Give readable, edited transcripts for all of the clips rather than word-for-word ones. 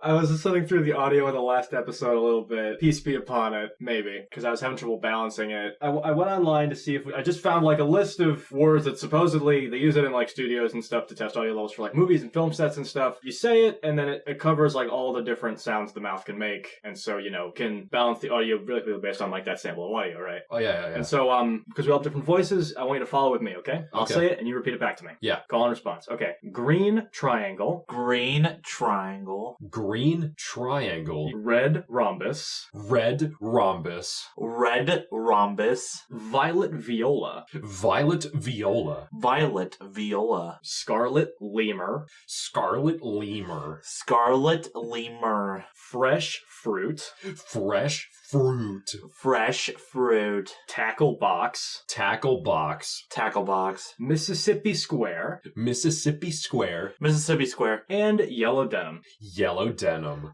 I was listening through the audio of the last episode a little bit. Peace be upon it, maybe, because I was having trouble balancing it. I went online to see if I just found like a list of words that supposedly they use it in like studios and stuff to test audio levels for like movies and film sets and stuff. You say it, and then it covers like all the different sounds the mouth can make, and so can balance the audio really quickly based on like that sample of audio, right? Oh yeah. And so because we all have different voices, I want you to follow with me, okay? I'll say it and you repeat it back to me. Yeah. Call and response. Okay. Green triangle. Green triangle. Green triangle. Red rhombus. Red rhombus. Red rhombus. Violet viola. Violet viola. Violet viola. Scarlet lemur. Scarlet lemur. Scarlet lemur. Fresh fruit. Fresh fruit. Fresh fruit. Tackle box. Tackle box. Tackle box. Mississippi square. Mississippi square. Mississippi square. And yellow denim. Yellow denim.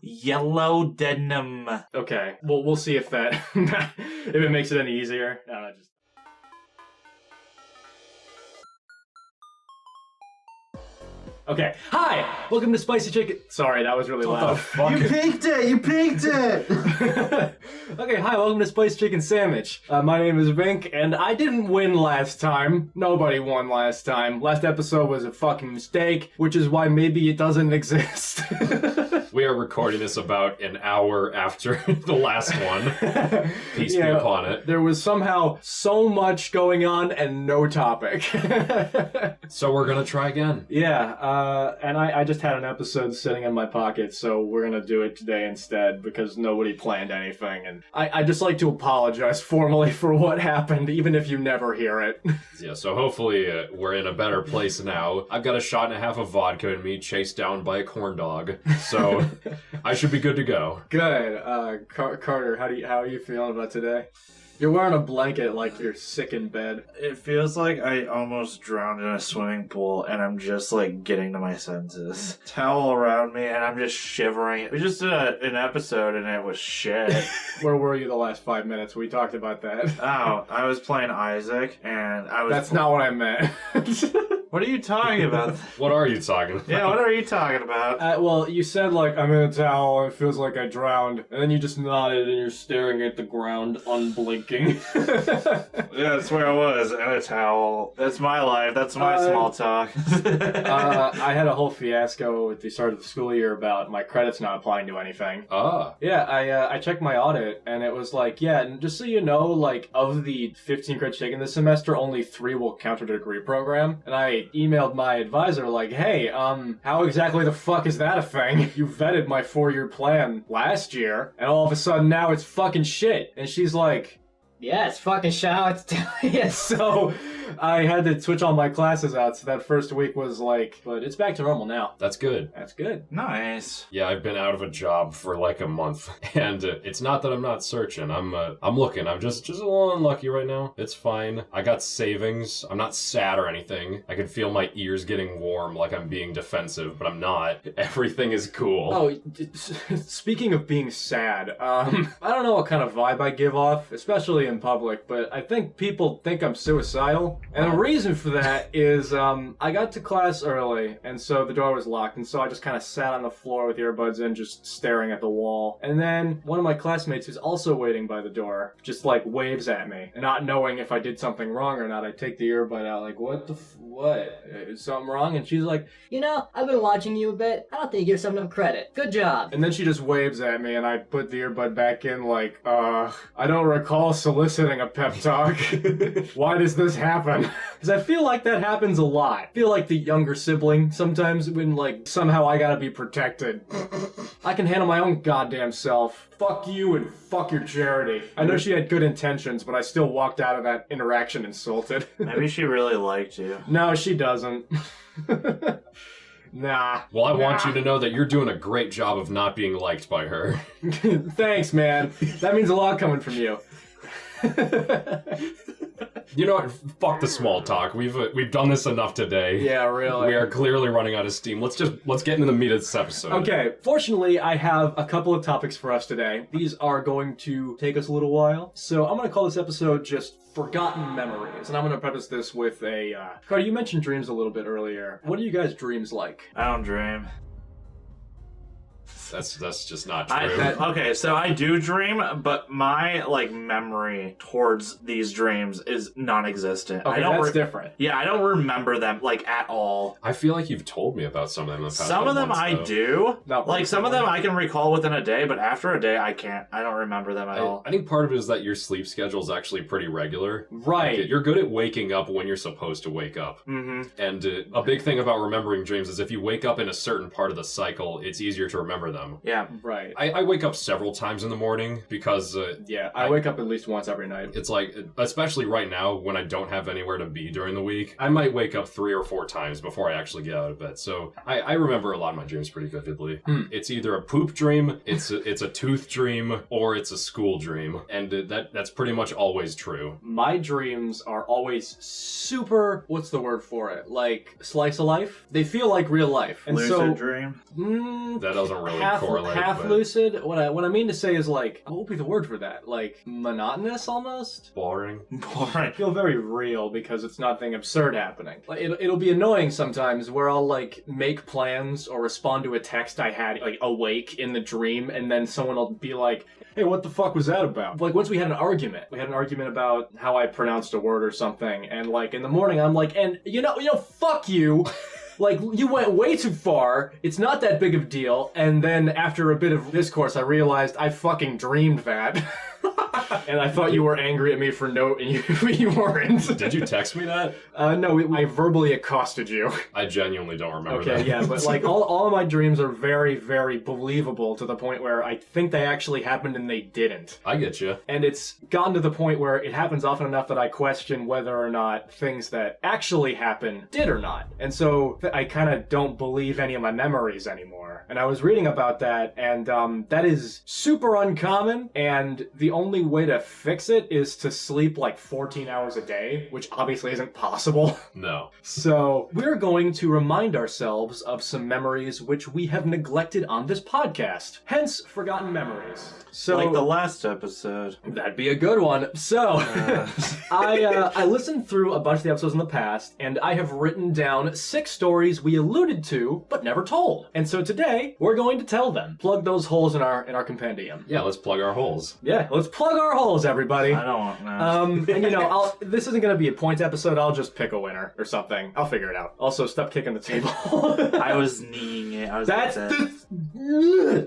Yellow denim. Okay, well, we'll see if that if it makes it any easier. I don't know, just. Okay. Hi! Welcome to Spicy Chicken. Sorry, that was really loud. You peaked it! You peaked it! Okay, hi, welcome to Spicy Chicken Sammich. My name is Vinc, and I didn't win last time. Nobody won last time. Last episode was a fucking mistake, which is why maybe it doesn't exist. We are recording this about an hour after the last one. Peace be upon it. There was somehow so much going on and no topic. So we're gonna try again. Yeah, and I just had an episode sitting in my pocket, so we're gonna do it today instead because nobody planned anything. And I just like to apologize formally for what happened, even if you never hear it. Yeah, so hopefully we're in a better place now. I've got a shot and a half of vodka in me, chased down by a corn dog. So I should be good to go. Good. Carter, how are you feeling about today? You're wearing a blanket like you're sick in bed. It feels like I almost drowned in a swimming pool and I'm just like getting to my senses. Towel around me and I'm just shivering. We just did an episode and it was shit. Where were you the last 5 minutes? We talked about that. Oh, I was playing Isaac and I was... That's not what I meant. What are you talking about? What are you talking about? Yeah, what are you talking about? Well, you said, like, I'm in a towel, and it feels like I drowned, and then you just nodded, and you're staring at the ground, unblinking. Yeah, that's where I was, in a towel. That's my life, that's my small talk. I had a whole fiasco at the start of the school year about my credits not applying to anything. Ah. Yeah, I checked my audit, and it was like, yeah, and just so you know, like, of the 15 credits taken this semester, only 3 will count to the degree program, and I emailed my advisor like, hey, how exactly the fuck is that a thing? You vetted my 4-year plan last year, and all of a sudden now it's fucking shit. And she's like, yeah, it's fucking shit. It's telling you. So I had to switch all my classes out, so that first week was like, but it's back to normal now. That's good. That's good. Nice. Yeah, I've been out of a job for like a month, and it's not that I'm not searching. I'm looking. I'm just a little unlucky right now. It's fine. I got savings. I'm not sad or anything. I can feel my ears getting warm, like I'm being defensive, but I'm not. Everything is cool. Oh, speaking of being sad, I don't know what kind of vibe I give off, especially in public, but I think people think I'm suicidal. And the reason for that is I got to class early, and so the door was locked, and so I just kind of sat on the floor with earbuds in, just staring at the wall. And then one of my classmates who's also waiting by the door just like waves at me, not knowing if I did something wrong or not. I take the earbud out like, what? Is something wrong? And she's like, I've been watching you a bit. I don't think you give yourself enough credit. Good job. and then she just waves at me, and I put the earbud back in like, I don't recall soliciting a pep talk. Why does this happen? Because I feel like that happens a lot. I feel like the younger sibling sometimes when, like, somehow I gotta be protected. I can handle my own goddamn self. Fuck you and fuck your charity. I know she had good intentions, but I still walked out of that interaction insulted. Maybe she really liked you. No, she doesn't. Nah. Well, I want you to know that you're doing a great job of not being liked by her. Thanks, man. That means a lot coming from you. You know what? Fuck the small talk. We've done this enough today. Yeah, really. We are clearly running out of steam. Let's get into the meat of this episode. Okay, fortunately, I have a couple of topics for us today. These are going to take us a little while, so I'm going to call this episode just Forgotten Memories, and I'm going to preface this with a... Carter, you mentioned dreams a little bit earlier. What are you guys' dreams like? I don't dream. That's just not true. Okay, so I do dream, but my memory towards these dreams is non-existent. Okay, that's different. Yeah, I don't remember them at all. I feel like you've told me about some of them in the past. Some of them I do. Not Some of them I can recall within a day, but after a day I can't. I don't remember them at all. I think part of it is that your sleep schedule is actually pretty regular. Right. Like, you're good at waking up when you're supposed to wake up. Mm-hmm. And a big thing about remembering dreams is if you wake up in a certain part of the cycle, it's easier to remember them. Yeah. Right. I wake up several times in the morning because... I wake up at least once every night. It's especially right now when I don't have anywhere to be during the week, I might wake up 3 or 4 times before I actually get out of bed. So I remember a lot of my dreams pretty vividly. It's either a poop dream, it's a tooth dream, or it's a school dream. And that's pretty much always true. My dreams are always super, what's the word for it? Slice of life? They feel like real life. And Lucid dream? That doesn't really correlate. Half lucid. What I mean to say is what would be the word for that? Monotonous almost? Boring. Boring. Feel very real because it's nothing absurd happening. It'll be annoying sometimes where I'll make plans or respond to a text I had awake in the dream, and then someone will be like, hey, what the fuck was that about? Once we had an argument. We had an argument about how I pronounced a word or something, and in the morning I'm and you know, fuck you. You went way too far. It's not that big of a deal. And then after a bit of discourse, I realized I fucking dreamed that. And I thought you were angry at me for and you weren't. Did you text me that? No, I verbally accosted you. I genuinely don't remember that. Okay, yeah, but all of my dreams are very, very believable to the point where I think they actually happened and they didn't. I get you. And it's gotten to the point where it happens often enough that I question whether or not things that actually happen did or not. And so I kind of don't believe any of my memories anymore. And I was reading about that, and that is super uncommon, and the only way to fix it is to sleep 14 hours a day, which obviously isn't possible. No. So we're going to remind ourselves of some memories which we have neglected on this podcast, hence forgotten memories. So the last episode. That'd be a good one. So I listened through a bunch of the episodes in the past, and I have written down 6 stories we alluded to but never told. And so today we're going to tell them. Plug those holes in our compendium. Yeah, let's plug our holes. Yeah, let's plug our holes, everybody. I don't know. And this isn't going to be a points episode. I'll just pick a winner or something. I'll figure it out. Also, stop kicking the table. I was kneeing it. That's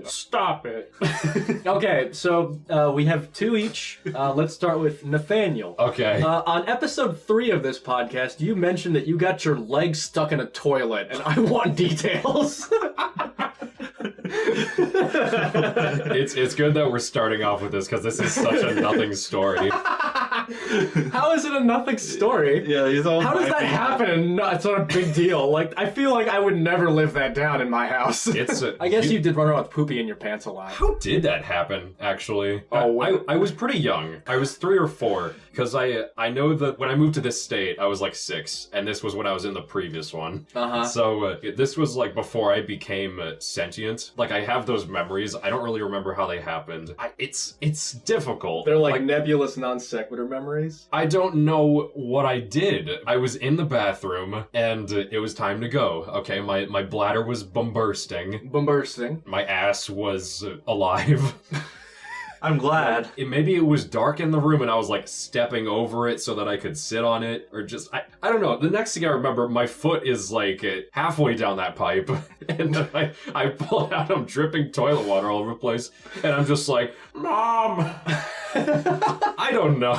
Stop it. Okay, so we have 2 each. Let's start with Nathaniel. Okay. On episode 3 of this podcast, you mentioned that you got your leg stuck in a toilet, and I want details. It's good that we're starting off with this because this is such a nothing story. How is it a nothing story? Yeah, he's all. How does that happen? No, it's not a big deal. I feel like I would never live that down in my house. I guess you did run around with poopy in your pants a lot. How did that happen, actually? Oh, I was pretty young. I was 3 or 4, because I know that when I moved to this state, I was 6, and this was when I was in the previous one. Uh-huh. So this was before I became sentient. I have those memories. I don't really remember how they happened. It's difficult. They're nebulous non sequitur memories. I don't know what I did. I was in the bathroom, and it was time to go. Okay, my bladder was bursting. My ass was alive. I'm glad. Maybe it was dark in the room and I was stepping over it so that I could sit on it, or just, I don't know. The next thing I remember, my foot is halfway down that pipe, and I pull it out, I'm dripping toilet water all over the place, and I'm just Mom! I don't know.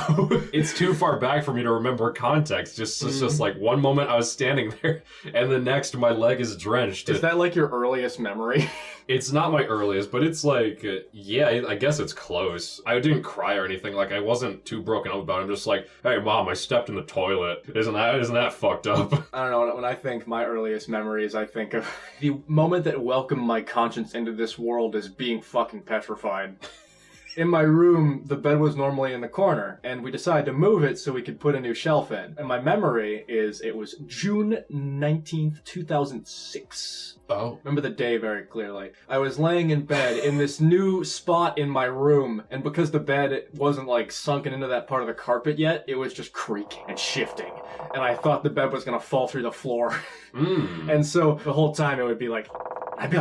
It's too far back for me to remember context. It's just one moment I was standing there, and the next my leg is drenched. Is that your earliest memory? It's not my earliest, but it's yeah, I guess it's close. I didn't cry or anything. I wasn't too broken up about it. I'm just hey, Mom, I stepped in the toilet. Isn't that fucked up? I don't know. When I think my earliest memories, I think of the moment that welcomed my conscience into this world as being fucking petrified. In my room, the bed was normally in the corner, and we decided to move it so we could put a new shelf in. And my memory is it was June 19th, 2006. Oh. Remember the day very clearly. I was laying in bed in this new spot in my room, and because the bed wasn't sunken into that part of the carpet yet, it was just creaking and shifting. And I thought the bed was gonna fall through the floor. And so the whole time it would be I'd be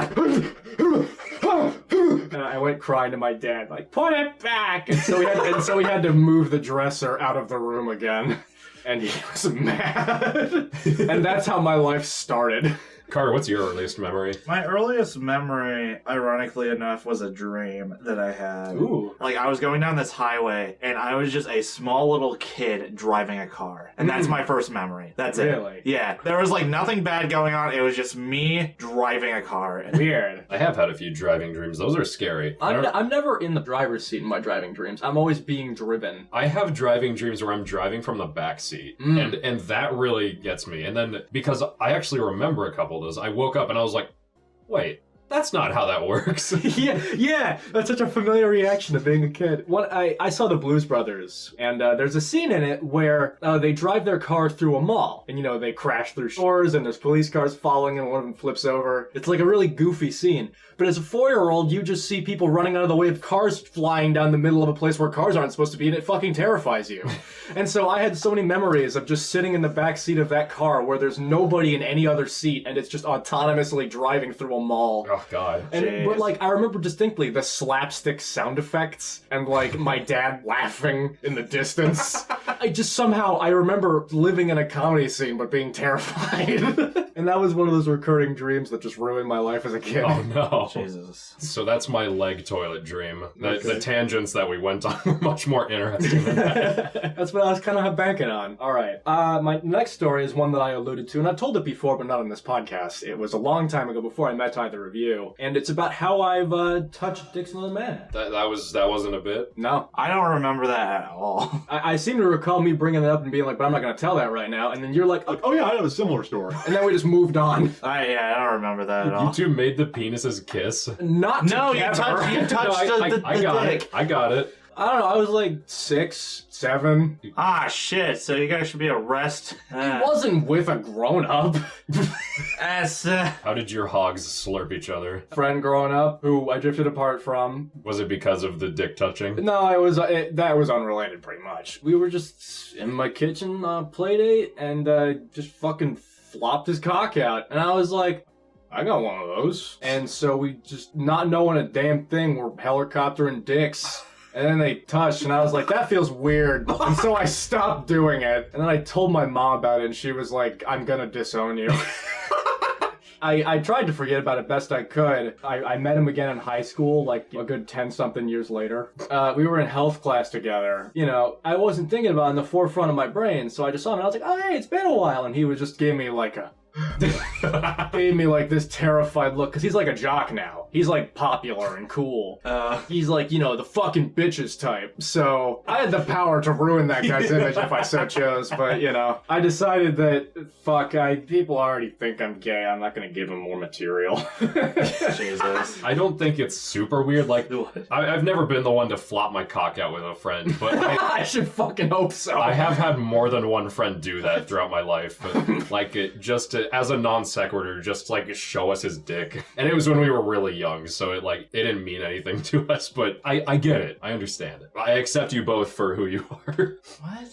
And I went crying to my dad, like, put it back! And so we had to move the dresser out of the room again. And he was mad. And that's how my life started. Carter, what's your earliest memory? My earliest memory, ironically enough, was a dream that I had. Ooh. Like, I was going down this highway, and I was just a small little kid driving a car. And that's my first memory. That's it. Really? Yeah. There was, like, nothing bad going on. It was just me driving a car. Weird. I have had a few driving dreams. Those are scary. I'm never in the driver's seat in my driving dreams. I'm always being driven. I have driving dreams where I'm driving from the back seat, and that really gets me. And then, because I actually remember a couple of those, I woke up and I was like, wait, that's not how that works. yeah, that's such a familiar reaction to being a kid. I saw the Blues Brothers, and there's a scene in it where they drive their car through a mall, and they crash through stores, and there's police cars following, and one of them flips over. It's like a really goofy scene. But as a 4-year-old, you just see people running out of the way of cars flying down the middle of a place where cars aren't supposed to be, and it fucking terrifies you. And so I had so many memories of just sitting in the back seat of that car where there's nobody in any other seat, and it's just autonomously driving through a mall. Oh, God. But, like, I remember distinctly the slapstick sound effects and, like, my dad laughing in the distance. I remember living in a comedy scene but being terrified. And that was one of those recurring dreams that just ruined my life as a kid. Oh, no. Jesus. So that's my leg toilet dream. The tangents that we went on were much more interesting than that. That's what I was kind of banking on. All right. My next story is one that I alluded to, and I've told it before, but not on this podcast. It was a long time ago before I met Ty the Review, and it's about how I've touched dicks with other men. That wasn't a bit? No. I don't remember that at all. I seem to recall me bringing it up and being like, but I'm not going to tell that right now. And then you're like, oh yeah, I have a similar story. And then we just moved on. I don't remember that at all. You two made the penises kiss? Not No, together. you touched the dick. I got it. I don't know, I was like 6, 7. Ah, shit. So you guys should be arrested. It wasn't with a grown-up. How did your hogs slurp each other? Friend growing up who I drifted apart from. Was it because of the dick touching? No, that was unrelated pretty much. We were just in my kitchen play date and just fucking flopped his cock out. And I was like, I got one of those. And so we just, not knowing a damn thing, we're helicoptering dicks. And then they touched, and I was like, that feels weird. And so I stopped doing it. And then I told my mom about it, and she was like, I'm gonna disown you. I tried to forget about it best I could. I met him again in high school, like a good 10-something years later. We were in health class together. I wasn't thinking about it in the forefront of my brain, so I just saw him, and I was like, oh, hey, it's been a while. And he was just gave me like this terrified look, because he's like a jock now. He's like popular and cool. He's like, the fucking bitches type. So I had the power to ruin that guy's image if I so chose, but I decided that people already think I'm gay. I'm not gonna give him more material. Jesus. I don't think it's super weird. Like, I've never been the one to flop my cock out with a friend, but I should fucking hope so. I have had more than one friend do that throughout my life. But like, as a non sequitur, just like show us his dick. And it was when we were really young, so it didn't mean anything to us, but I get it. I understand it. I accept you both for who you are. What?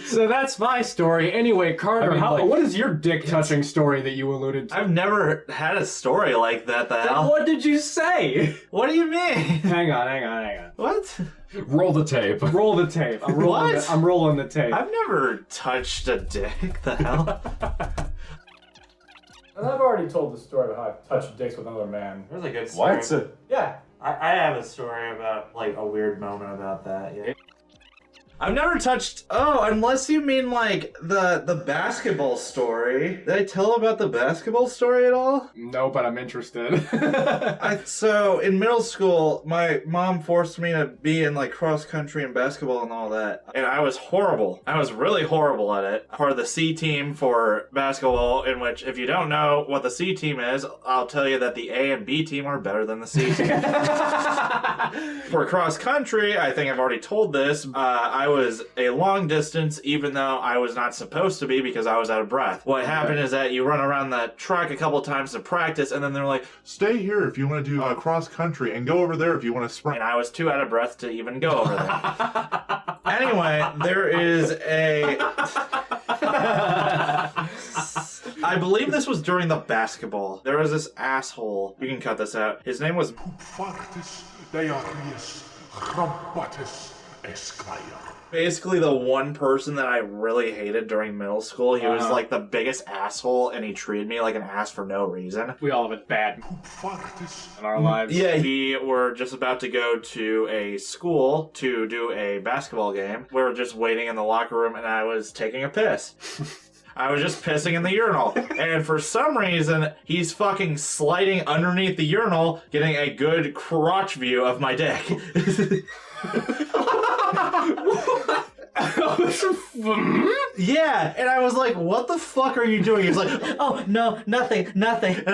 So that's my story. Anyway, Carter, what is your dick-touching story that you alluded to? I've never had a story like that, the hell? What did you say? What do you mean? Hang on. What? Roll the tape. Roll the tape. I'm rolling the tape. I've never touched a dick, the hell? And I've already told the story about how I've touched dicks with another man. There's a good story. What? Yeah. I have a story about, like, a weird moment about that, yeah. I've never touched... Oh, unless you mean, like, the basketball story. Did I tell about the basketball story at all? No, but I'm interested. So, in middle school, my mom forced me to be in, like, cross-country and basketball and all that. And I was horrible. I was really horrible at it. Part of the C team for basketball, in which, if you don't know what the C team is, I'll tell you that the A and B team are better than the C team. For cross-country, I think I've already told this, I was a long distance, even though I was not supposed to be because I was out of breath. What happened is that you run around the track a couple times to practice, and then they're like, stay here if you want to do cross country, and go over there if you want to sprint. and I was too out of breath to even go over there. Anyway, there is a... I believe this was during the basketball. There was this asshole. You can cut this out. His name was Poopfartus, Diarrheaus, Rumpbuttus, Esquire. basically the one person that I really hated during middle school. He was like the biggest asshole, and he treated me like an ass for no reason. We all have it bad Poopfartus. in our lives. Yeah, we were just about to go to a school to do a basketball game. We were just waiting in the locker room, and I was taking a piss. I was just pissing in the urinal. And for some reason, he's fucking sliding underneath the urinal, getting a good crotch view of my dick. Yeah, and I was like, what the fuck are you doing? He's like, oh, no, nothing. And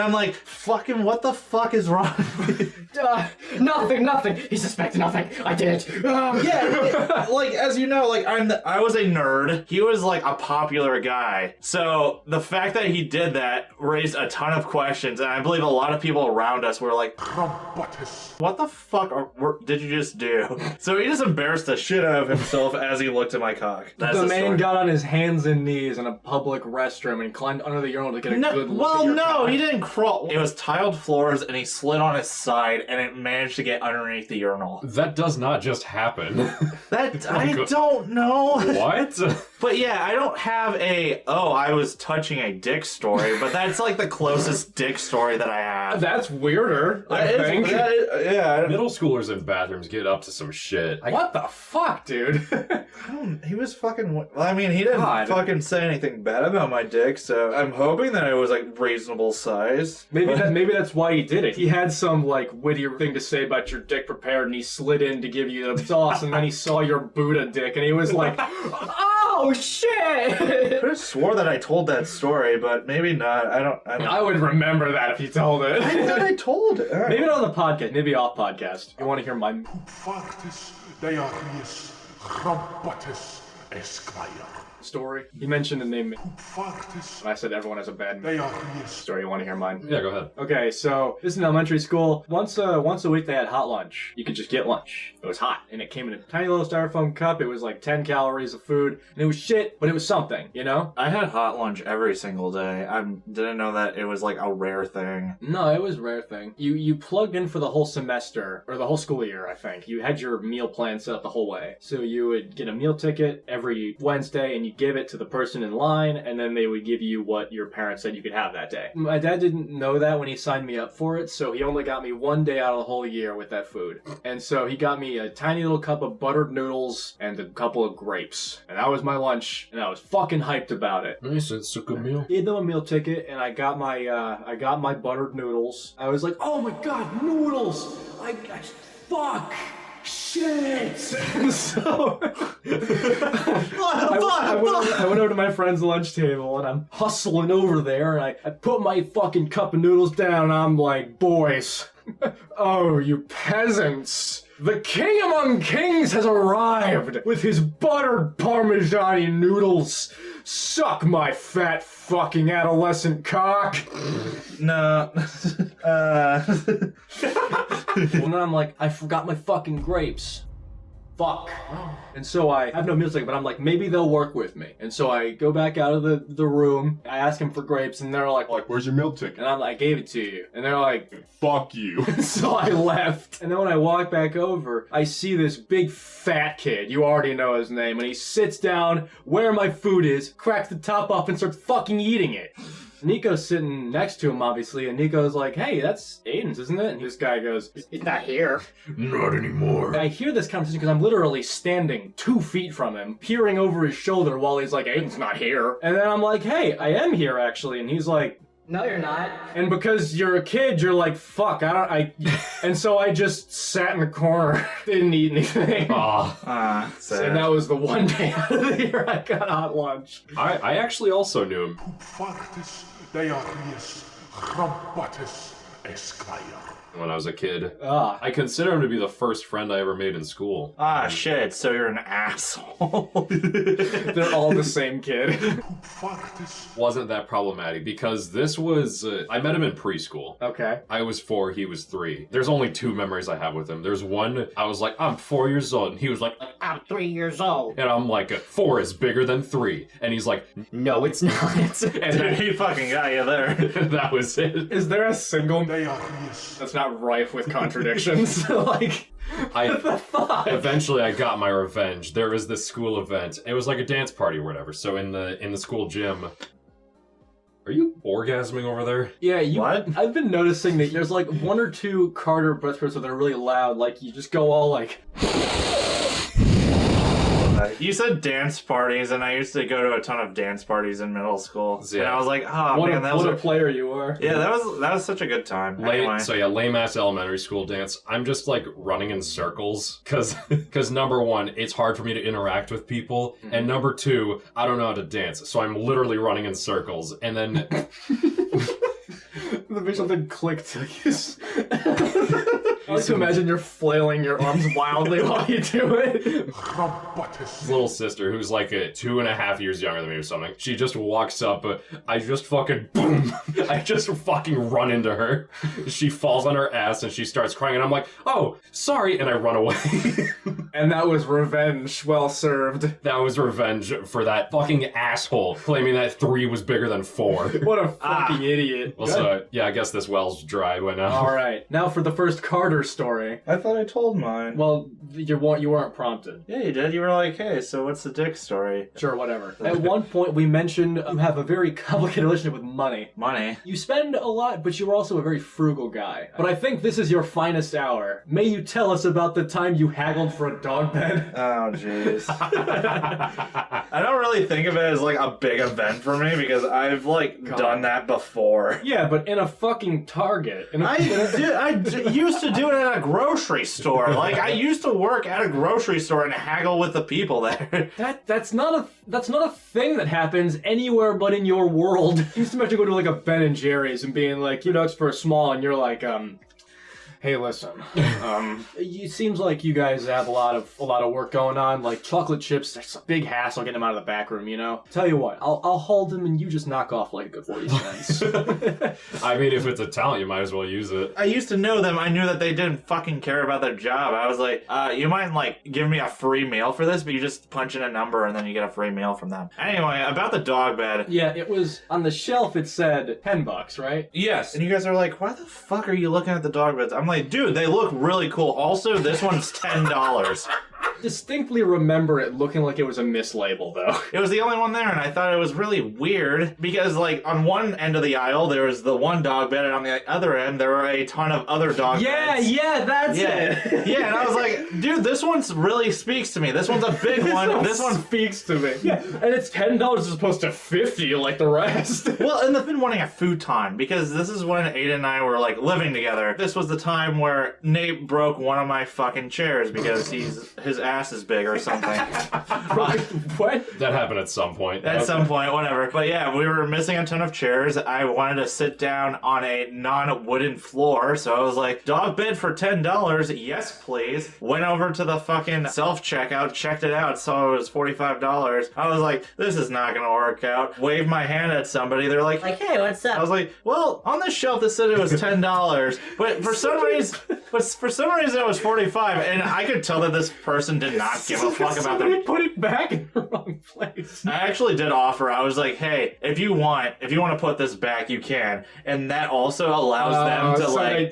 I'm like, fucking what the fuck is wrong with you? Nothing. He suspected nothing. I did. Yeah, like, as you know, like, I was a nerd. He was, like, a popular guy. So, the fact that he did that raised a ton of questions, and I believe a lot of people around us were like, Rumpbuttus. what the fuck did you just do? So he just embarrassed the shit out of himself as he looked at my cock. That's The the man story. got on his hands and knees in a public restroom and climbed under the urinal to get a good look Well, at your no, cock. he didn't crawl. It was tiled floors, and he slid on his side, and it managed to get underneath the urinal. That does not just happen. That, I don't know. What? But yeah, I don't have I was touching a dick story, but that's like the closest dick story that I have. That's weirder, I think. Yeah. Middle schoolers in bathrooms get up to some shit. What the fuck, dude? He was fucking. Well, I mean, he didn't God. fucking say anything bad about my dick, so I'm hoping that it was like reasonable size. Maybe that's why he did it. He had some like witty thing to say about your dick prepared, and he slid in to give you the sauce, and then he saw your Buddha dick, and he was like, "Oh shit!" I could have swore that I told that story, but maybe not. I don't. I would remember that if you told it. I thought I told it. Maybe not on the podcast, maybe off podcast. You want to hear my Poopfartus, Diarrheaus, Rumpbuttus, Esquire. story? You mentioned the name, Poopfartus, and I said everyone has a bad Diarrheaus. story. You want to hear mine? Yeah, go ahead. Okay, so this is in elementary school. Once a week they had hot lunch. You could just get lunch. It was hot, and it came in a tiny little styrofoam cup. It was like 10 calories of food, and it was shit, but it was something, you know? I had hot lunch every single day. I didn't know that it was like a rare thing. No, it was a rare thing. You plugged in for the whole semester, or the whole school year, I think. You had your meal plan set up the whole way. So you would get a meal ticket every Wednesday, and you give it to the person in line, and then they would give you what your parents said you could have that day. My dad didn't know that when he signed me up for it, so he only got me one day out of the whole year with that food. And so he got me a tiny little cup of buttered noodles and a couple of grapes. And that was my lunch, and I was fucking hyped about it. Nice, it's a good meal. He gave them a meal ticket, and I got my buttered noodles. I was like, oh my god, noodles! Fuck! Shit! So I went over to my friend's lunch table, and I'm hustling over there, and I put my fucking cup of noodles down, and I'm like, boys, oh, you peasants. The king among kings has arrived with his buttered Parmesan noodles. Suck my fat fucking adolescent cock. No. Well, then I'm like, I forgot my fucking grapes. Fuck. And so I have no meal ticket, but I'm like, maybe they'll work with me. And so I go back out of the room. I ask them for grapes, and they're like, Where's your meal ticket? and I'm like, I gave it to you. And they're like, Fuck you. so I left. And then when I walk back over, I see this big fat kid. You already know his name. And he sits down where my food is, cracks the top off, and starts fucking eating it. Nico's sitting next to him, obviously, and Nico's like, hey, that's Aiden's, isn't it? And this guy goes, He's not here. Not anymore. I hear this conversation because I'm literally standing 2 feet from him, peering over his shoulder while he's like, Aiden's not here. And then I'm like, hey, I am here, actually. And he's like, No, you're not. and because you're a kid, you're like, fuck, and so I just sat in the corner, didn't eat anything. Sad. And that was the one day out of the year I got hot lunch. I actually also knew him. Poopfartus, Diarrheaus, Rumpbuttus, Esquire. When I was a kid. Ah. I consider him to be the first friend I ever made in school. Shit, so you're an asshole. They're all the same kid. Poopfartus, Wasn't that problematic because this was, I met him in preschool. Okay. I was 4, he was 3. There's only 2 memories I have with him. There's one, I was like, I'm 4 years old, and he was like, I'm 3 years old. And I'm like, 4 is bigger than 3. And he's like, no, it's not. And then He fucking got you there. that was it. Is there a single Diarrheaus. that's not rife with contradictions? Like, what the fuck? Eventually, I got my revenge. There was this school event. It was like a dance party or whatever. So in the school gym. Are you orgasming over there? Yeah, What? I've been noticing that there's like 1 or 2 Carter breath spurts that are really loud. Like, you just go all like... You said dance parties, and I used to go to a ton of dance parties in middle school. Yeah. And I was like, oh What, man, that what was a player you are. yeah, that was such a good time. Anyway. So yeah, lame ass elementary school dance. I'm just like running in circles because number 1, it's hard for me to interact with people, and number 2, I don't know how to dance, so I'm literally running in circles, and then The visual thing clicked. I like to imagine you're flailing your arms wildly while you do it. Rumpbuttus. little sister who's like 2.5 years younger than me or something. She just walks up, I just fucking boom. I just fucking run into her. She falls on her ass and she starts crying, and I'm like, oh, sorry, and I run away. And that was revenge, well served. That was revenge for that fucking asshole claiming that 3 was bigger than 4. What a fucking idiot. Well, so yeah, I guess this well's dry by now. All right, now for the first Carter story. I thought I told mine. Well, you weren't prompted. Yeah, you did. You were like, hey, so what's the dick story? Sure, whatever. At one point, we mentioned you have a very complicated relationship with money. Money. You spend a lot, but you're also a very frugal guy. But I think this is your finest hour. May you tell us about the time you haggled for a dog bed? Oh, jeez. I don't really think of it as like a big event for me because I've like done that before. Yeah, but in a fucking Target. I used to do it at a grocery store. Like I used to work at a grocery store and haggle with the people there. That's not a thing that happens anywhere but in your world. You used to imagine go to like a Ben and Jerry's and being like, you know, it's for a small, and you're like, hey, listen. It seems like you guys have a lot of work going on. Like chocolate chips, that's a big hassle getting them out of the back room. You know. Tell you what, I'll hold them and you just knock off like a good 40 cents. I mean, if it's a talent, you might as well use it. I used to know them. I knew that they didn't fucking care about their job. I was like, you might like give me a free meal for this, but you just punch in a number and then you get a free meal from them. Anyway, about the dog bed. Yeah, it was on the shelf. It said $10, right? Yes. And you guys are like, why the fuck are you looking at the dog beds? I'm like, dude, they look really cool. Also, this one's $10. Distinctly remember it looking like it was a mislabel, though. It was the only one there, and I thought it was really weird because, like, on one end of the aisle, there was the one dog bed, and on the other end, there were a ton of other dog beds. Yeah, that's it. Yeah, and I was like, dude, this one really speaks to me. This one's a big one. This one speaks to me. Yeah, and it's $10 as opposed to $50 like the rest. Well, and I've been wanting a futon because this is when Aiden and I were like living together. This was the time where Nate broke one of my fucking chairs because his ass is big or something. What? That happened at some point. At some point, whatever. But yeah, we were missing a ton of chairs. I wanted to sit down on a non-wooden floor, so I was like, dog bed for $10? Yes, please. Went over to the fucking self-checkout, checked it out, saw it was $45. I was like, this is not gonna work out. Waved my hand at somebody. They're like, Hey, what's up? I was like, well, on this shelf it said it was $10, but for some reason it was $45, and I could tell that this person did not give a fuck about Somebody their. put it back in the wrong place. I actually did offer. I was like, hey, if you want to put this back, you can, and that also allows them to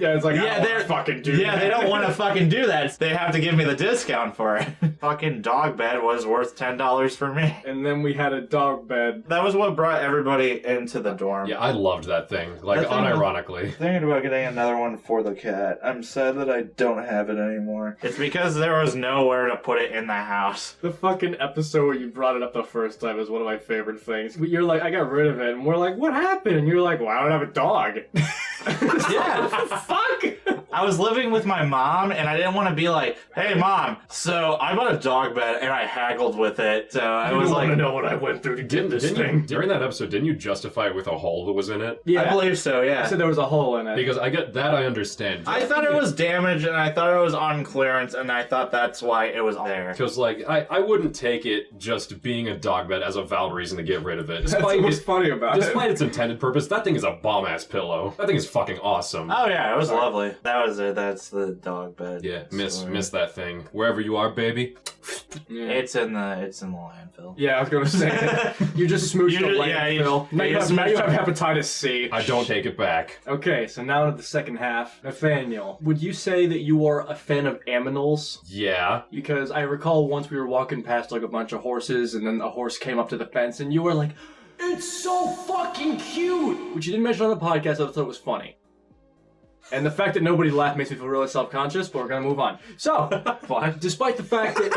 it's like, yeah, they're fucking do. yeah, they don't want to fucking do that. They have to give me the discount for it. Fucking dog bed was worth $10 for me. And then we had a dog bed. That was what brought everybody into the dorm. Yeah, I loved that thing. Like, That thing unironically. Thinking about getting another one for the cat. I'm sad that I don't have it anymore. It's because there was nowhere to put it in the house. The fucking episode where you brought it up the first time is one of my favorite things. You're like, I got rid of it, and we're like, what happened? And you're like, well, I don't have a dog. Yeah. Fuck! I was living with my mom, and I didn't want to be like, hey, Mom, so I bought a dog bed, and I haggled with it. So I was like, know what I went through to get this thing. During that episode, didn't you justify it with a hole that was in it? Yeah, I believe so, I yeah. said there was a hole in it. Because I understand. I thought it was damaged, and I thought it was on clearance, and I thought that's why it was there. Because, like, I wouldn't take it just being a dog bed as a valid reason to get rid of it. That's what's funny about it. Despite its intended purpose, that thing is a bomb-ass pillow. That thing is fucking awesome. Oh, yeah, it was lovely. That was it? That's the dog bed. Yeah, story. miss that thing. Wherever you are, baby. It's in the landfill. Yeah, I was gonna say you just smooched the landfill. Now you have hepatitis C. I don't take it back. Okay, so now to the second half. Nathaniel, would you say that you are a fan of aminals? Yeah. Because I recall once we were walking past like a bunch of horses, and then a horse came up to the fence, and you were like, "It's so fucking cute," which you didn't mention on the podcast. I thought it was funny. And the fact that nobody laughed makes me feel really self-conscious, but we're gonna move on. So, despite the fact that...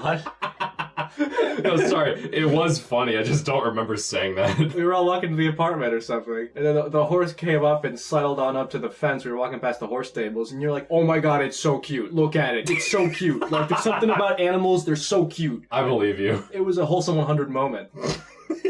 What? No, sorry. It was funny. I just don't remember saying that. We were all walking to the apartment or something, and then the horse came up and sidled on up to the fence. We were walking past the horse stables, and you're like, "Oh my god, it's so cute. Look at it. It's so cute." Like, there's something about animals, they're so cute. I believe you. It was a wholesome 100 moment.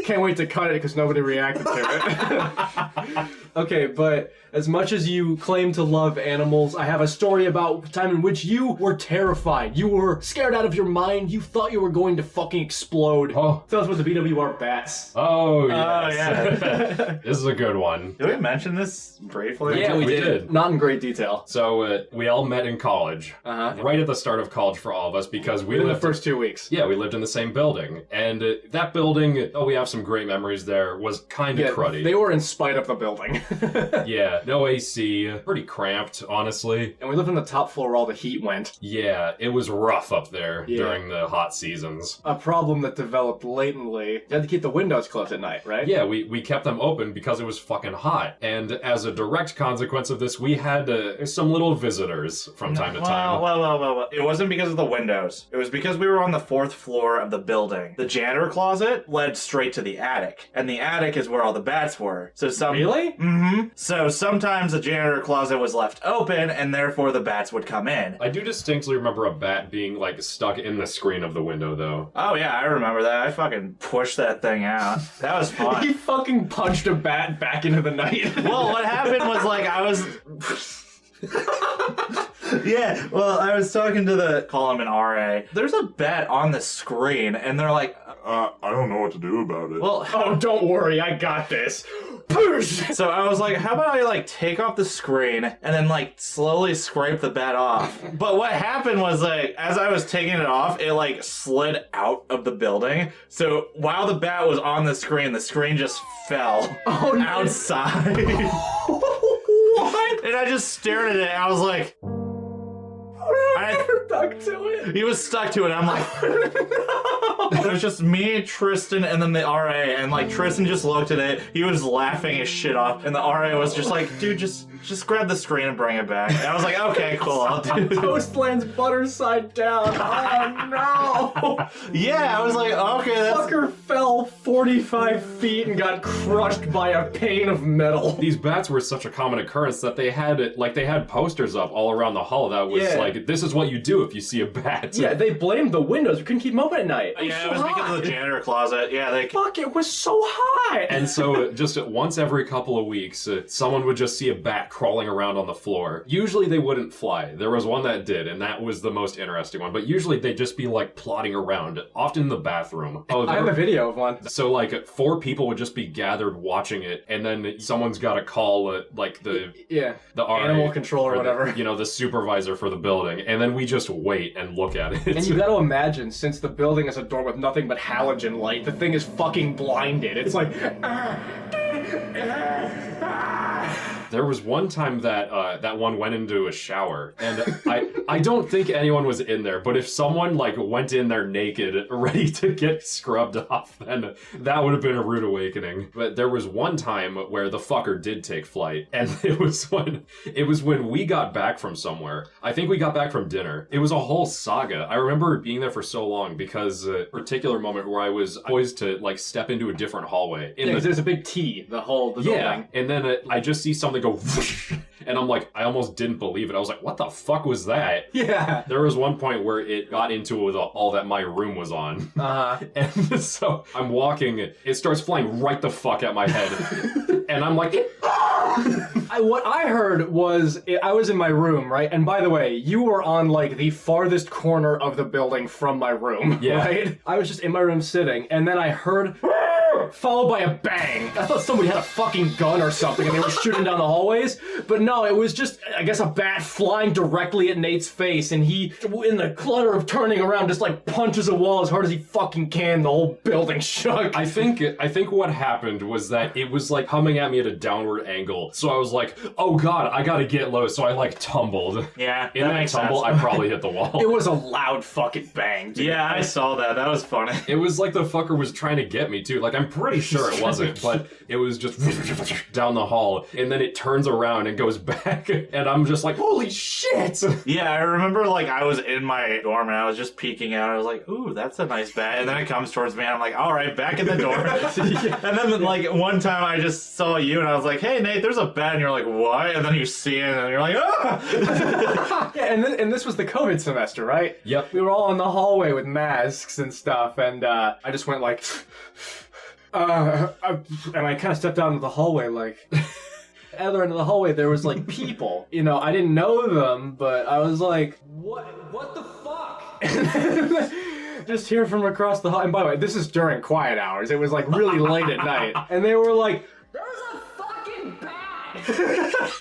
Can't wait to cut it because nobody reacted to it. Okay, but as much as you claim to love animals, I have a story about a time in which you were terrified. You were scared out of your mind. You thought you were going to fucking explode. Oh. Tell us about the BWR bats. Oh, yes. Oh, yeah. This is a good one. Did we mention this briefly? Yeah, we we did. did. Not in great detail. So, we all met in college. Uh-huh. Right at the start of college for all of us because we Within the lived... first 2 weeks. Yeah, we lived in the same building. And that building, we have some great memories there, was kind of cruddy. They were in spite of the building. Yeah, no AC, pretty cramped, honestly. And we lived on the top floor where all the heat went. Yeah, it was rough up there Yeah. during the hot seasons. A problem that developed latently. You had to keep the windows closed at night, right? Yeah, we kept them open because it was fucking hot. And as a direct consequence of this, we had some little visitors from time to time. Well. It wasn't because of the windows. It was because we were on the 4th floor of the building. The janitor closet led straight to the attic. And the attic is where all the bats were. So Really? Mm-hmm. So sometimes the janitor closet was left open, and therefore the bats would come in. I do distinctly remember a bat being, stuck in the screen of the window, though. Oh yeah, I remember that. I fucking pushed that thing out. That was He fun. fucking punched a bat back into the night. Well, what happened was, I was... Yeah, well, I was talking to the... Call him an RA. There's a bat on the screen, and they're like... I don't know what to do about it. Well, Oh, don't worry, I got this. so I was like, how about I take off the screen and then slowly scrape the bat off? But what happened was as I was taking it off, it slid out of the building. So while the bat was on the screen just fell outside. What? And I just stared at it and I was like, Stuck to it. he was stuck to it. I'm like, It was just me, Tristan, and then the RA, and Tristan just looked at it. He was laughing his shit off, and the RA was just like, "Dude, just grab the screen and bring it back." And I was like, "Okay, cool, I'll do it." Toastland's butter side down. Oh no! Yeah, I was like, "Okay, that's." Fucker fell 45 feet and got crushed by a pane of metal. These bats were such a common occurrence that they had posters up all around the hall that was this is what you do if you see a bat. Yeah, they blamed the windows. We couldn't keep them open at night. Yeah, it was because of the janitor closet. Yeah, they. Fuck, it was so hot. And so just once every couple of weeks, someone would just see a bat crawling around on the floor. Usually they wouldn't fly. There was one that did, and that was the most interesting one. But usually they'd just be plodding around, often in the bathroom. Oh, I have a video of one. So 4 people would just be gathered watching it, and then someone's got to call the RA, animal control or whatever. The supervisor for the building, and then we just wait and look at it. And you got to imagine, since the building is a door with nothing but halogen light, the thing is fucking blinded. It's like. There was one time that that one went into a shower, and I don't think anyone was in there, but if someone went in there naked, ready to get scrubbed off, then that would have been a rude awakening. But there was one time where the fucker did take flight, and it was when we got back from somewhere. I think we got back from dinner. It was a whole saga. I remember being there for so long because a particular moment where I was poised to step into a different hallway. There's a big T, the building. And then I just see something go whoosh, and I'm like, I almost didn't believe it. I was like, what the fuck was that? Yeah. There was one point where it got into all that my room was on. And so I'm walking, it starts flying right the fuck at my head. And I'm like, what I heard was, I was in my room, right? And by the way, you were on the farthest corner of the building from my room, Yeah. right? I was just in my room sitting, and then I heard followed by a bang. I thought somebody had a fucking gun or something and they were shooting down the hallways. But no, it was just, I guess, a bat flying directly at Nate's face, and he, in the clutter of turning around, just like punches a wall as hard as he fucking can. The whole building shook. I think what happened was that it was like coming at me at a downward angle. So I was like, oh god, I gotta get low. So I like tumbled. Yeah, In that tumble, I probably hit the wall. It was a loud fucking bang, dude. Yeah, I saw that. That was funny. It was like the fucker was trying to get me too. Like, I'm pretty sure it wasn't, but it was just down the hall, and then it turns around and goes back, and I'm just like, holy shit! Yeah, I remember like I was in my dorm and I was just peeking out. I was like, ooh, that's a nice bat. And then it comes towards me and I'm like, all right, back in the door. And then like one time I just saw you and I was like, hey Nate, there's a bat. And you're like, what? And then you see it and you're like, ah! Yeah, and this was the COVID semester, right? Yep. We were all in the hallway with masks and stuff, and I just went like, and I kind of stepped out into the hallway like. At the other end of the hallway, there was like people. You know, I didn't know them, but I was like, what the fuck? Just hear from across the hall. And by the way, this is during quiet hours. It was like really late at night, and they were like, There's a fucking bat!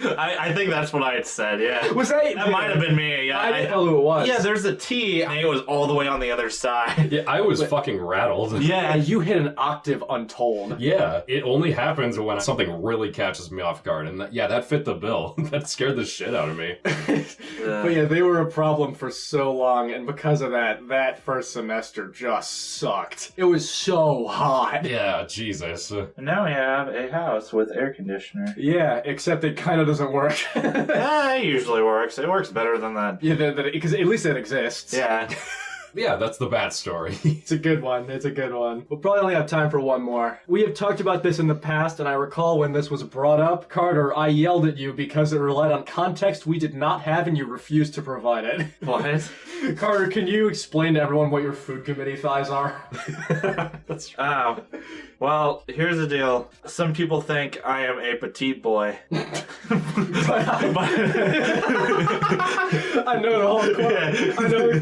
I think that's what I had said, yeah. was that? That might have been me, yeah. I didn't know who it was. Yeah, there's a T, and it was all the way on the other side. Yeah, I was fucking rattled. Yeah, And you hit an octave untold. Yeah, it only happens when something really catches me off guard, and that fit the bill. That scared the shit out of me. But yeah, they were a problem for so long, and because of that first semester just sucked. It was so hot. Yeah, Jesus. And now we have a house with air conditioner. Yeah, except it kind of doesn't work. Yeah, it usually works. It works better than that. Yeah, because at least it exists. Yeah. Yeah, that's the bat story. It's a good one. It's a good one. We'll probably only have time for one more. We have talked about this in the past, and I recall when this was brought up, Carter, I yelled at you because it relied on context we did not have and you refused to provide it. What? Carter, can you explain to everyone what your food committee thighs are? That's oh. Well, here's the deal. Some people think I am a petite boy. I know the whole quote. Yeah. I know the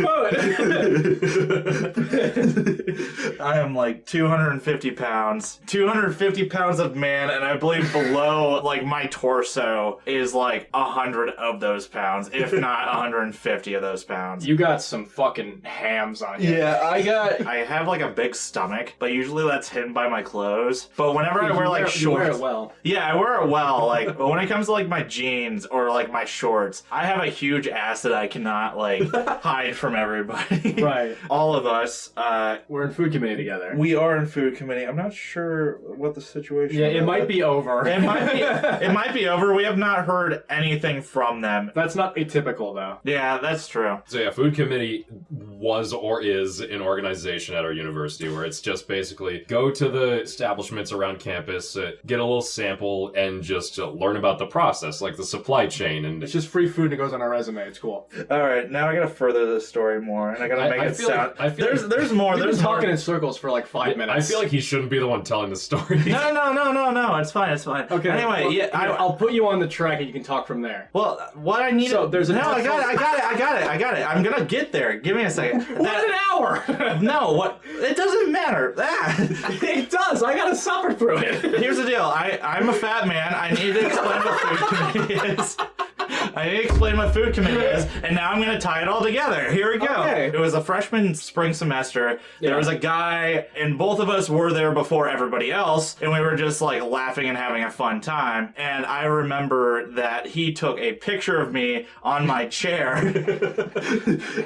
quote. I am like 250 pounds. 250 pounds of man, and I believe below like my torso is like 100 of those pounds, if not 150 of those pounds. You got some fucking hams on you. Yeah, I have like a big stomach, but usually that's hidden by my clothes. But whenever I wear like shorts, you wear it well. yeah, I wear it well. Like, but when it comes to like my jeans or like my shorts, I have a huge ass that I cannot like hide from everybody. Right. All of us, We're in food committee together. we are in food committee. I'm not sure what the situation. Yeah, is. it might be over. It might be. It might be over. We have not heard anything from them. That's not atypical, though. Yeah, that's true. So yeah, food committee was or is an organization at our university where it's just basically go to the establishments around campus, get a little sample, and just learn about the process, like the supply chain. And It's just free food and it goes on our resume. It's cool. All right, now I gotta further this story more, and I gotta make I it feel sound. like- I feel like- there's more. We've There's been talking more. in circles for like 5 minutes. I feel like he shouldn't be the one telling the story. No. It's fine. It's fine. Okay. Anyway, well, yeah. I'll put you on the track and you can talk from there. Well, what I need. So, there's a no. I different- got it. I'm gonna get there. Give me a second. What, an hour? No. What? It doesn't matter. It does. I gotta suffer through it. Here's the deal. I'm a fat man. I need to explain what food committee is. I need to explain what food committee is, and now I'm going to tie it all together. Here we go. Okay. It was a freshman spring semester. There Yeah. was a guy, and both of us were there before everybody else, and we were just like laughing and having a fun time. And I remember that he took a picture of me on my chair,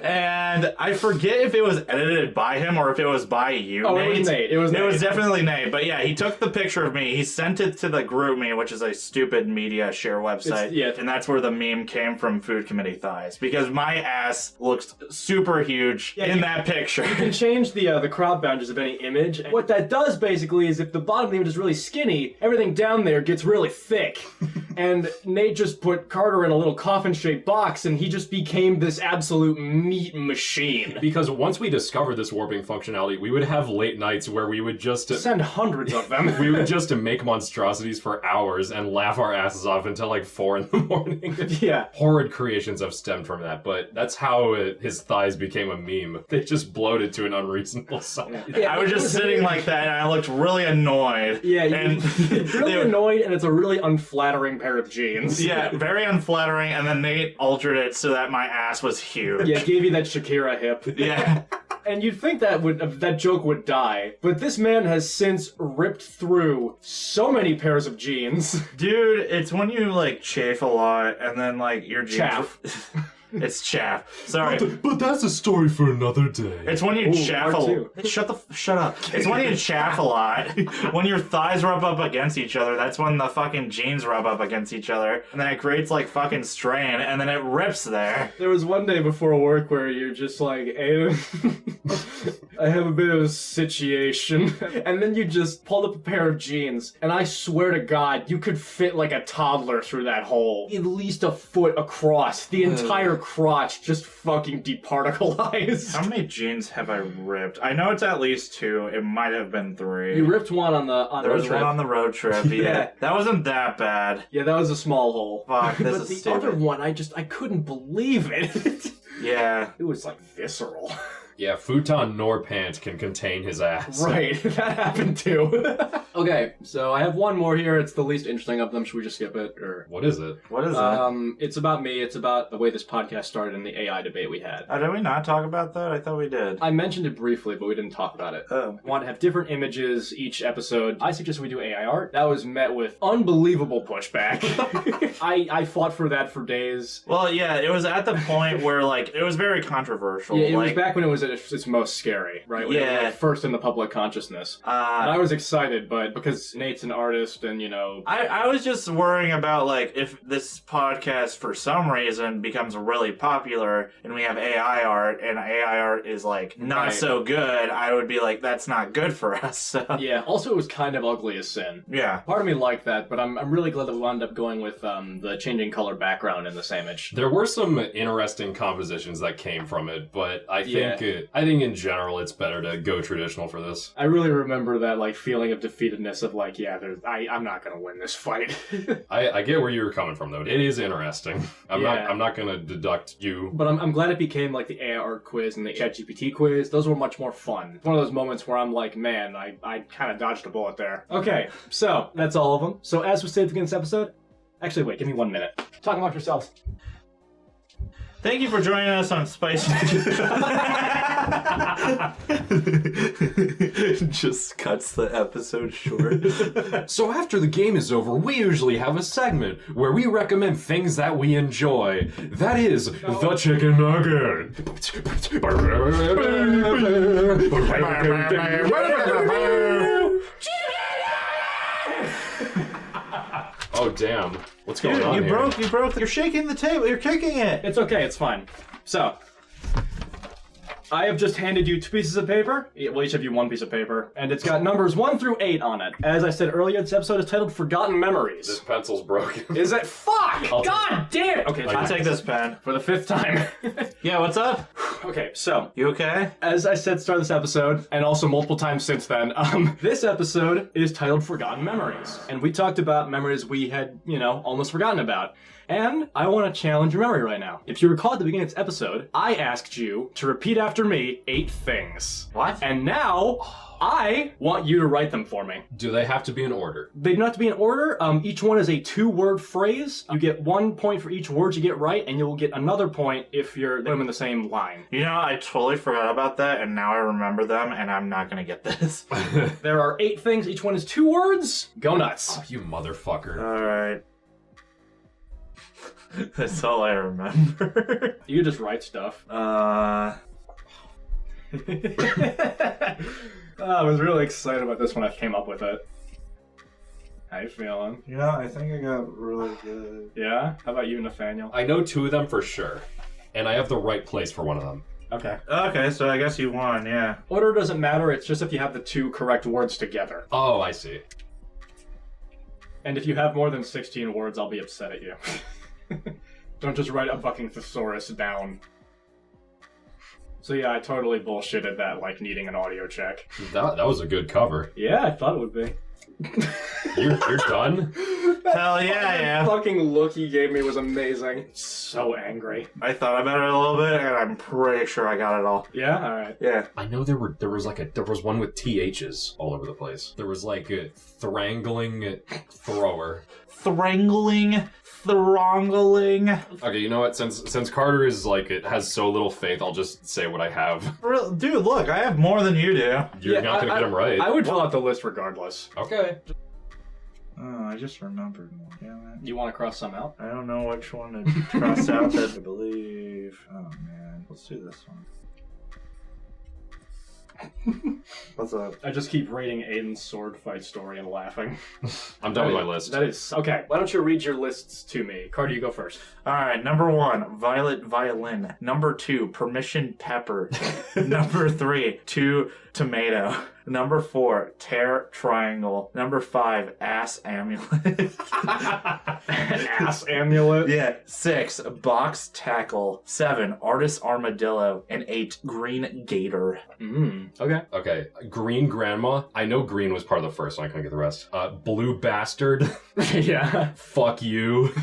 and I forget if it was edited by him or if it was by you. Oh, it was Nate. It was Nate. Definitely Nate. But yeah, he took the picture of me. He sent it to the GroupMe, which is a stupid media share website. Yeah. And that's where the meme came from, food committee thighs, because my ass looks super huge in that picture. You can change the crop boundaries of any image. And what that does basically is if the bottom of the image is really skinny, everything down there gets really thick. And Nate just put Carter in a little coffin-shaped box, and he just became this absolute meat machine. Because once we discovered this warping functionality, we would have late nights where we would just Send hundreds of them. we would just make monstrosities for hours and laugh our asses off until like 4 in the morning. Yeah. Horrid creations have stemmed from that, but that's how his thighs became a meme. They just bloated to an unreasonable size. I was just sitting like that, and I looked really annoyed. Yeah, and it's really annoyed, and it's a really unflattering pair of jeans. Yeah, very unflattering, and then Nate altered it so that my ass was huge. Yeah, gave you that Shakira hip. Yeah. And you'd think that joke would die, but this man has since ripped through so many pairs of jeans. Dude, it's when you, like, chafe a lot, and then, like, your jeans... Chaff. It's chaff. Sorry. But that's a story for another day. It's when you chaff a R2. lot. Shut up. It's when you chaff a lot. When your thighs rub up against each other, that's when the fucking jeans rub up against each other. And then it creates like fucking strain, and then it rips there. There was one day before work where you're just like, hey, I have a bit of a situation. And then you just pulled up a pair of jeans, and I swear to God, you could fit like a toddler through that hole. At least a foot across. The entire crotch just fucking departicleized. How many jeans have I ripped? I know it's at least 2. It might have been 3. You ripped one on the There was trip. one on the road trip. Yeah. That wasn't that bad. Yeah, that was a small hole. Fuck, this But is the stupid. other one, I couldn't believe it. Yeah. It was like visceral. Yeah, futon nor pant can contain his ass. Right, that happened too. Okay, so I have one more here. It's the least interesting of them. Should we just skip it? Or What is it? What is that? It's about me. It's about the way this podcast started and the AI debate we had. Did we not talk about that? I thought we did. I mentioned it briefly, but we didn't talk about it. Oh. I want to have different images each episode. I suggest we do AI art. That was met with unbelievable pushback. I fought for that for days. Well, yeah, it was at the point where, like, it was very controversial. Yeah, it was like, back when it was at its most scary, right? When it was, Yeah. like, first in the public consciousness. And I was excited, but because Nate's an artist and, you know... I was just worrying about, like, if this podcast, for some reason, becomes really popular and we have AI art and AI art is, like, not Right. so good, I would be like, that's not good for us. So. Yeah, also it was kind of ugly as sin. Yeah. Part of me liked that, but I'm really glad that we wound up going with the changing color background in the Sammich. There were some interesting compositions that came from it, but I think in general it's better to go traditional for this. I really remember that like feeling of defeatedness of like, yeah, I'm not gonna win this fight. I get where you were coming from though. It is interesting. I'm Yeah. not gonna deduct you. But I'm glad it became like the AI art quiz and the ChatGPT quiz. Those were much more fun. One of those moments where I'm like, man, I kind of dodged a bullet there. Okay, so that's all of them. So as we said at the beginning of this episode, actually wait, give me 1 minute. Talk amongst yourselves. Thank you for joining us on Spicy. Just cuts the episode short. So after the game is over, we usually have a segment where we recommend things that we enjoy. That is the chicken nugget. Oh damn! What's going on You here? broke. You're shaking the table. You're kicking it. It's okay, it's fine. So, I have just handed you 2 pieces of paper. Well, each of you 1 piece of paper. And it's got numbers 1 through 8 on it. As I said earlier, this episode is titled Forgotten Memories. This pencil's broken. Is it? Fuck! God damn it! Okay, I'll take this pen. for the 5th time. Yeah, what's up? Okay, so, You okay? as I said at the start of this episode, and also multiple times since then, this episode is titled Forgotten Memories. And we talked about memories we had, almost forgotten about. And I want to challenge your memory right now. If you recall at the beginning of this episode, I asked you to repeat after me 8 things. What? And now, I want you to write them for me. Do they have to be in order? They don't have to be in order. Each one is a 2-word phrase. You get 1 point for each word you get right, and you'll get another point if you're put them in the same line. You know, I totally forgot about that, and now I remember them, and I'm not gonna get this. There are 8 things. Each one is 2 words. Go nuts. You motherfucker. Alright. That's all I remember. You can just write stuff. Uh, I was really excited about this when I came up with it. How you feeling? Yeah, I think I got really good. Yeah? How about you, Nathaniel? I know 2 of them for sure, and I have the right place for one of them. Okay. okay, so I guess you won, yeah. Order doesn't matter, it's just if you have the 2 correct words together. Oh, I see. And if you have more than 16 words, I'll be upset at you. Don't just write a fucking thesaurus down. So yeah, I totally bullshitted that, like, needing an audio check. That was a good cover. Yeah, I thought it would be. You're done? Hell yeah, The fucking look he gave me was amazing. So angry. I thought about it a little bit, and I'm pretty sure I got it all. Yeah? Alright. Yeah. I know there was one with THs all over the place. There was like a thrangling thrower. Thrangling. Okay, you know what? Since Carter is like it has so little faith, I'll just say what I have. Dude, look, I have more than you do. You're not gonna get him right. I would fill out the list regardless. Okay. Oh, I just remembered one. Damn it. You want to cross some out? I don't know which one to cross out that I believe. Oh man, let's do this one. What's up? I just keep reading Aiden's sword fight story and laughing. I'm done with my list. That is... Okay, why don't you read your lists to me? Carter, you go first. Alright, number 1, violet violin. Number 2, permission pepper. Number 3, 2, tomato. Number 4, tear triangle. Number 5, ass amulet. Ass amulet? Yeah. 6, box tackle. 7, artist armadillo. And 8, green gator. Okay. Okay, green grandma. I know green was part of the first one. I couldn't get the rest. Blue bastard. Yeah. Fuck you.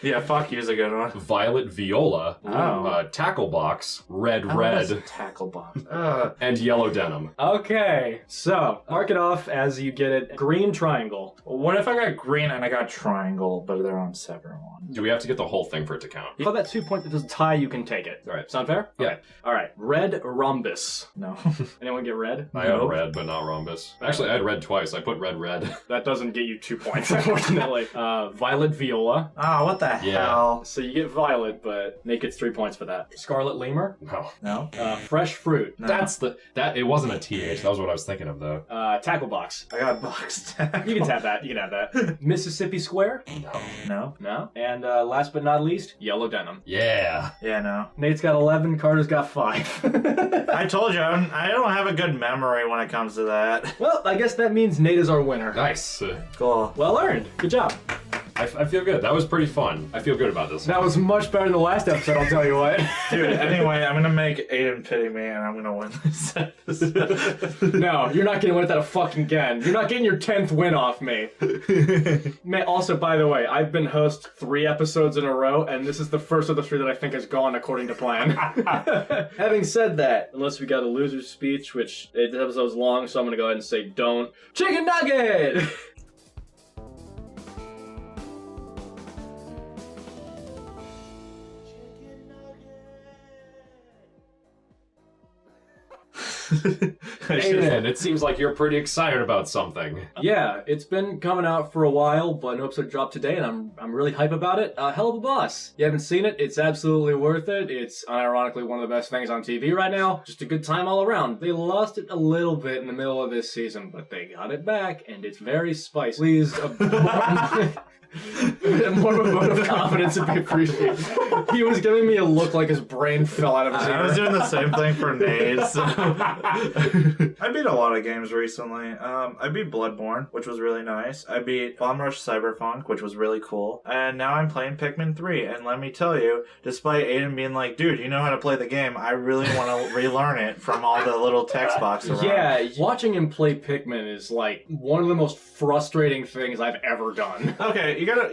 Yeah, fuck you is a good one. Violet viola. Oh. Tackle box. Red Oh, that's a red. tackle box. And yellow denim. Okay, so mark it off as you get it. Green triangle. What if I got green and I got triangle, but they're on separate ones? Do we have to get the whole thing for it to count? If that 2 points, if there's a tie, you can take it. All right. Sound fair? Yeah. Okay. All right. Red rhombus. No. Anyone get red? I had Nope. red, but not rhombus. Actually, I had red twice. I put red. That doesn't get you 2 points, unfortunately. Violet viola. Oh, what the Yeah. hell? So you get violet, but Nate gets 3 points for that. Scarlet lemur. No. No. Fresh fruit. No. It wasn't a TH. That was what I was thinking of, though. Tackle box. I got box tackle. You can tap that. You can have that. Mississippi square. No. No. No. And last but not least, yellow denim. Yeah. Yeah, no. Nate's got 11. Carter's got 5. I told you, I don't have a good memory when it comes to that. Well, I guess that means Nate is our winner. Nice. Cool. Well earned. Good job. I feel good. That was pretty fun. I feel good about this. That was much better than the last episode, I'll tell you what. Dude, anyway, I'm gonna make Aiden pity me and I'm gonna win this episode. No, you're not getting win without a fucking again. You're not getting your 10th win off me. Man, also, by the way, I've been host 3 episodes in a row, and this is the first of the 3 that I think has gone according to plan. Having said that, unless we got a loser's speech, which this episode's long, so I'm gonna go ahead and say don't. Chicken nugget! Aiden, it seems like you're pretty excited about something. Yeah, it's been coming out for a while, but no episode dropped today, and I'm really hype about it. Hell of a Boss. You haven't seen it? It's absolutely worth it. It's unironically one of the best things on TV right now. Just a good time all around. They lost it a little bit in the middle of this season, but they got it back, and it's very spicy. Please, more of a vote of confidence would be appreciated. He was giving me a look like his brain fell out of his ear. I was doing the same thing for Nate. So. I beat a lot of games recently. I beat Bloodborne, which was really nice. I beat Bomb Rush Cyberpunk, which was really cool. And now I'm playing Pikmin 3. And let me tell you, despite Aiden being like, dude, you know how to play the game, I really want to relearn it from all the little text boxes around. Yeah, watching him play Pikmin is like one of the most frustrating things I've ever done. Okay, you gotta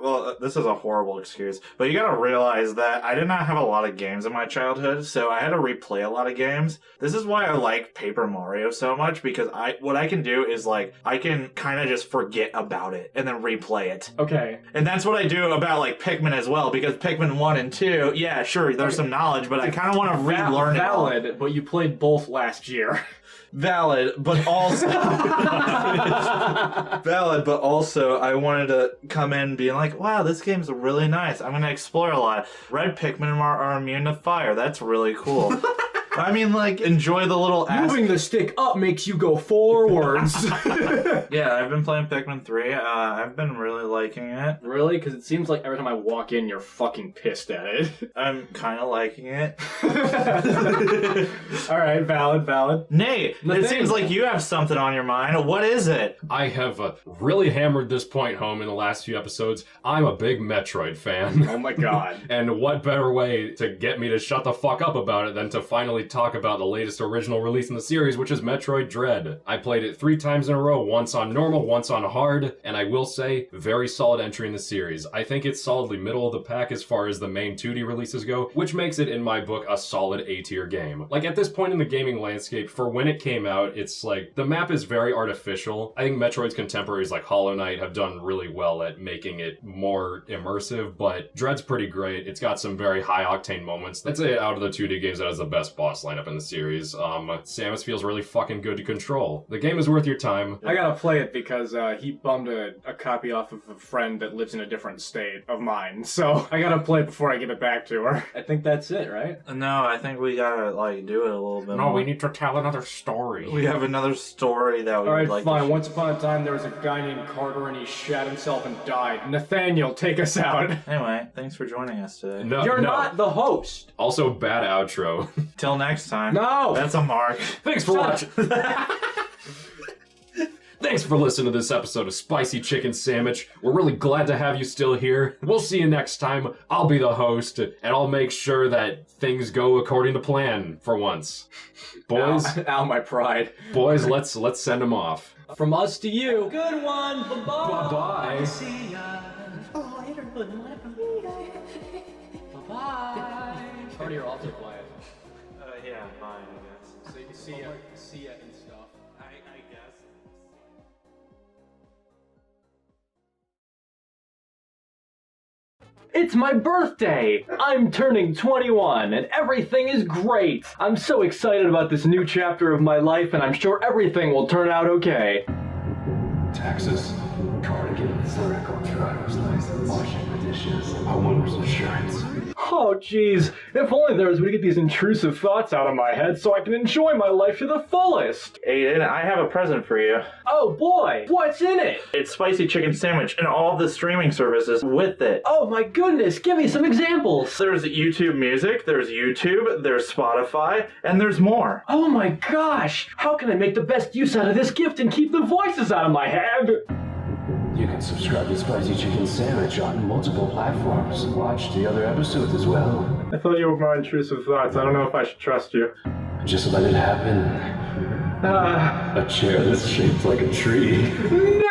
well, this is a horrible excuse, but you gotta realize that I did not have a lot of games in my childhood, so I had to replay a lot of games. This is why I like Paper Mario so much, because what I can do is like, I can kind of just forget about it and then replay it. Okay. And that's what I do about like Pikmin as well, because Pikmin 1 and 2, yeah, sure, there's some knowledge, but I kind of want to relearn it all. Valid, but you played both last year. Valid, but also I wanted to come in being like, wow, this game's really nice. I'm gonna explore a lot. Red Pikmin are immune to fire. That's really cool. I mean, like, enjoy the little Moving the stick up makes you go forwards. Yeah, I've been playing Pikmin 3. I've been really liking it. Really? Because it seems like every time I walk in, you're fucking pissed at it. I'm kind of liking it. Alright, valid. Nate, it seems like you have something on your mind. What is it? I have really hammered this point home in the last few episodes. I'm a big Metroid fan. Oh my god. And what better way to get me to shut the fuck up about it than to finally finally talk about the latest original release in the series, which is Metroid Dread. I played it 3 times in a row, once on normal, once on hard, and I will say, very solid entry in the series. I think it's solidly middle of the pack as far as the main 2D releases go, which makes it, in my book, a solid A-tier game. Like, at this point in the gaming landscape, for when it came out, it's like, the map is very artificial. I think Metroid's contemporaries like Hollow Knight have done really well at making it more immersive, but Dread's pretty great. It's got some very high-octane moments. I'd say out of the 2D games, that has the best boss lineup in the series. Samus feels really fucking good to control. The game is worth your time. I gotta play it because he bummed a copy off of a friend that lives in a different state of mine, so I gotta play it before I give it back to her. I think that's it, right? No, I think we gotta, like, do it a little bit more. we need to tell another story. We have another story that we Alright, would like fine. to Once upon a time, there was a guy named Carter, and he shat himself and died. Nathaniel, take us out. Anyway, thanks for joining us today. No, You're no. not the host. Also, bad outro. Till next time. No! That's a mark. Thanks for watching. Thanks for listening to this episode of Spicy Chicken Sammich. We're really glad to have you still here. We'll see you next time. I'll be the host, and I'll make sure that things go according to plan for once. Boys, Ow, my pride. boys, let's send them off. From us to you. Good one. Bye-bye. Bye-bye. See ya. Oh, later. Bye-bye. Party are also quiet. Yeah, fine, I guess. See ya and stuff. I guess. It's my birthday! I'm turning 21 and everything is great! I'm so excited about this new chapter of my life and I'm sure everything will turn out okay. Taxes, cardigans, clerical, driver's license, washing the dishes, homeowner's insurance. Oh jeez, if only there was a way to get these intrusive thoughts out of my head so I can enjoy my life to the fullest! Aiden, I have a present for you. Oh boy, what's in it? It's Spicy Chicken Sandwich and all the streaming services with it. Oh my goodness, give me some examples! There's YouTube Music, there's YouTube, there's Spotify, and there's more. Oh my gosh! How can I make the best use out of this gift and keep the voices out of my head? You can subscribe to Spicy Chicken Sandwich on multiple platforms. Watch the other episodes as well. I thought you were my intrusive thoughts. I don't know if I should trust you. Just let it happen. A chair that's shaped like a tree. No!